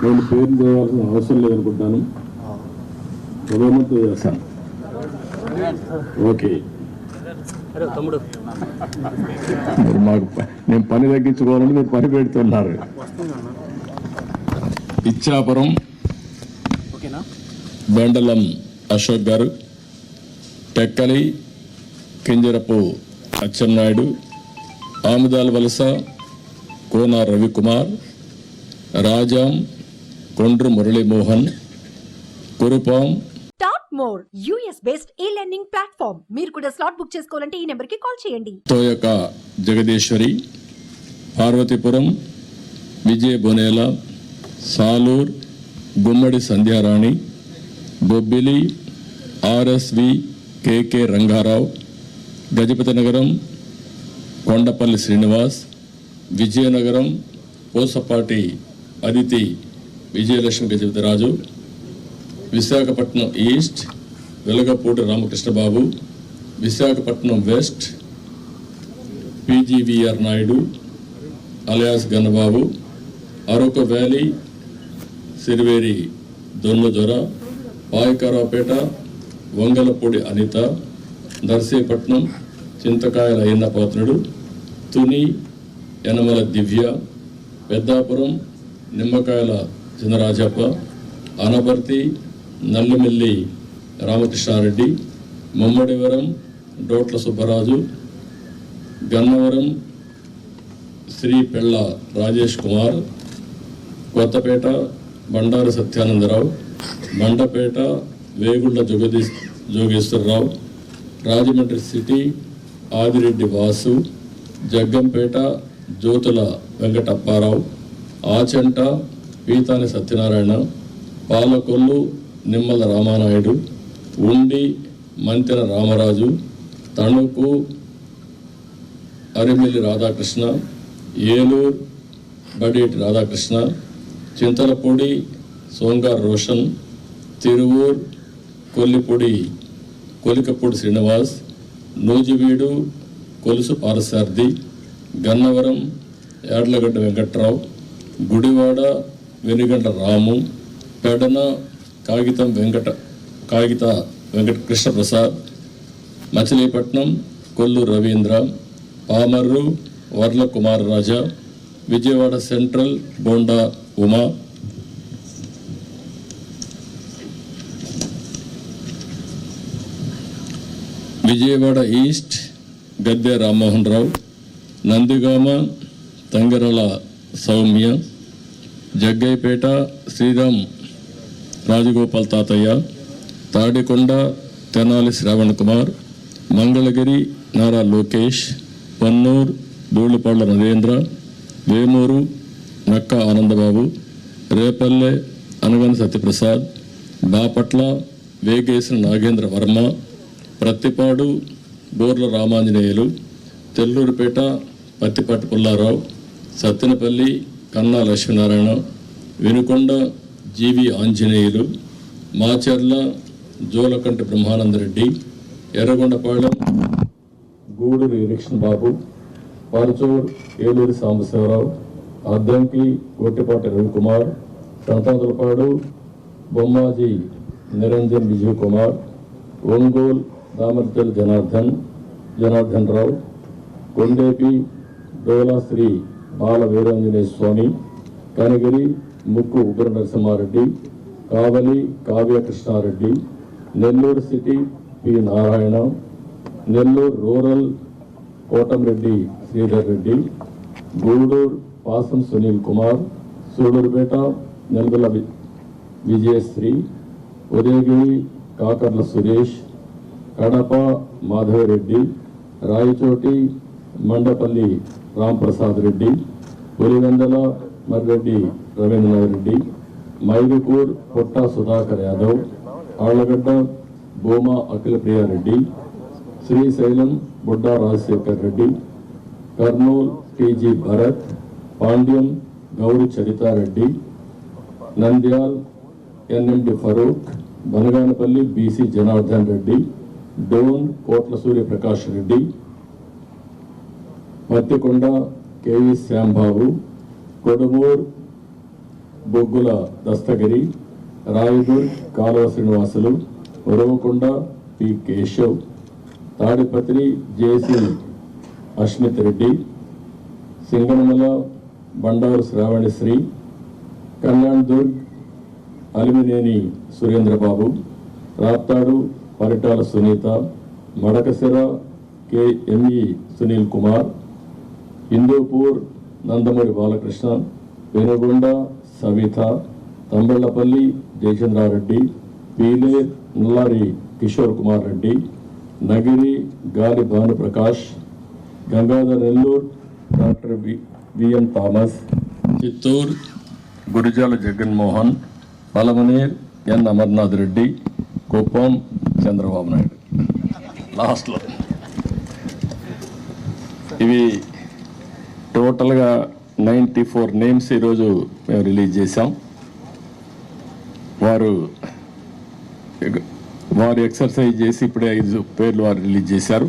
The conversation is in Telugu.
నేను పేరు చేయాల్సిన అవసరం లేదనుకుంటాను. గవర్నమెంట్తో చేస్తాను. ఓకే, మీరు మాకు నేను పని తగ్గించుకోవాలని మీరు పని పెడుతున్నారు. Ichchapuram బెండలం Ashok garu, Tekkali Kinjarapu Atchannaidu, Amudala Valasa Kona Ravikumar, Rajam Kondru Muralimohan, Kurupam. Top more US based e-learning platform. మీరు కూడా స్లాట్ బుక్ చేసుకోవాలంటే ఈ నెంబర్ కి కాల్ చేయండి. తోయక జగదీశ్వరి, పార్వతీపురం విజయ బొనేల, సాలూర్ గుమ్మడి Sandhyarani, Bobbili RSV KK Rangarao, Gajapathi Nagaram Kondapalli Srinivas, Vizianagaram Pusapati Aditi Vijayalakshmi Gajapathiraju, Visakhapatnam east Velagapudi Ramakrishnababu, Visakhapatnam west PGVR Naidu alias Gannababu, Araku valley Siriveri Donnadora, Payakaraopeta Vangalapudi Anitha, Narsipatnam Chintakayala Ayyannapatrudu, Tuni Yanamala Divya, Peddapuram Nimmakayala Chinarajappa, Anaparthi Nallimilli Ramakrishna Reddy, Mummidivaram డోట్ల Subbaraju, Gannavaram Shri పెళ్ళ రాజేష్ కుమార్, కొత్తపేట బండారు సత్యానందరావు, మండపేట వేగుళ్ల జోగేశ్వరరావు, రాజమండ్రి సిటీ ఆదిరెడ్డి వాసు, జగ్గంపేట జ్యోతుల వెంకటప్పారావు, ఆచంట పీతాని సత్యనారాయణ, పాలకొల్లు నిమ్మల రామానాయుడు, ఉండి మంతెన రామరాజు, తణుకు అరిమిల్లి రాధాకృష్ణ, ఏలూరు బడేటి రాధాకృష్ణ, చింతలపూడి సోంగార్ రోషన్, తిరువూర్ కొలికపూడి శ్రీనివాస్, నూజివీడు కొలుసు పారసార్థి, గన్నవరం యాడ్లగడ్డ వెంకట్రావు, గుడివాడ వెనుగంట రాము, పెడన కాగిత వెంకట కృష్ణప్రసాద్, మచిలీపట్నం కొల్లు రవీంద్ర, పామర్రు వర్ల కుమార్ రాజా, విజయవాడ సెంట్రల్ బోండా ఉమా, విజయవాడ ఈస్ట్ గద్దె రామ్మోహన్ రావు, నందిగామ తంగరల సౌమ్య, జగ్గైపేట శ్రీరామ్ రాజగోపాల్ తాతయ్య, తాడికొండ తెనాలి శ్రావణ్ కుమార్, మంగళగిరి నారా లోకేష్, పన్నూర్ ధూళిపాళ్ల నరేంద్ర, వేమూరు నక్క ఆనందబాబు, రేపల్లె అనగన సత్యప్రసాద్, బాపట్ల వేగేసిన నాగేంద్ర వర్మ, ప్రత్తిపాడు బోర్ల Ramanjaneyulu, తెల్లూరుపేట Pattipati Pullarao, Sattenapalli Kanna Lakshminarayana, Vinukonda GV Anjaneyulu, Macherla Julakanti Brahmanandareddy, Yerragondapalem Gudur election Babu, Parchur Eluri Sambasivarao, Addanki Gottipati Ravikumar, Santhanuthalapadu Bommaji Niranjan Vijay Kumar, Ongole Damacharla Janardhan Rao, Kondapi Dola Sri Bala Veeranjaneya Swamy, Kanigiri Mukku Ugra Narasimhareddy, Kavali Kavya Krishnareddy, Nellore city P Narayana, Nellore rural Kotamreddy Sridhar Reddy, Gudur Pasam Sunil Kumar, Sullurpeta Nelavala Vijayasree, Udayagiri Kakarla Suresh, Kadapa Madhavareddy, Rayachoti Mandapalli Ramprasad Reddy, Pulivendula Marreddy Rabindranath Reddy, Mydukur Putta Sudhakar Yadav, Allagadda Bhuma Akhilapriyareddy, Srisailam Budda Rajasekhar Reddy, Kurnool TG Bharath, Panyam Gowri Charithareddy, Nandyal NMD Farooq, Banaganapalli BC Janardhan Reddy, Dhone Kotla Suryaprakash Reddy, Pattikonda KV Shyambabu, Kodumur Boggula Dasthagiri, Rayadurg Kaluva Srinivasulu, Uravakonda P Keshav, Tadipatri JC Asmith Reddy, Singanamala Bandaru Sravanisri, Kalyan Durg Amilineni Surendrababu, Raptadu Paritala Sunitha, Madakasira KME Sunil Kumar, Hindupur Nandamuri Balakrishna, Penukonda Savitha, Thamballapalle Jayachandrareddy, Pileru Nallari Kishore Kumar Reddy, Nagari Gali Bhanuprakash, Gangadhar Nellore doctor VM Thomas, Chittoor Gurajala Jaganmohan, Palamaner N Amarnath Reddy, Kuppam Chandrababu Naidu. లాస్ట్లో ఇవి టోటల్గా 94 నేమ్స్ ఈరోజు మేము రిలీజ్ చేశాం. వారు ఎక్సర్సైజ్ చేసి ఇప్పుడే 5 పేర్లు వారు రిలీజ్ చేశారు.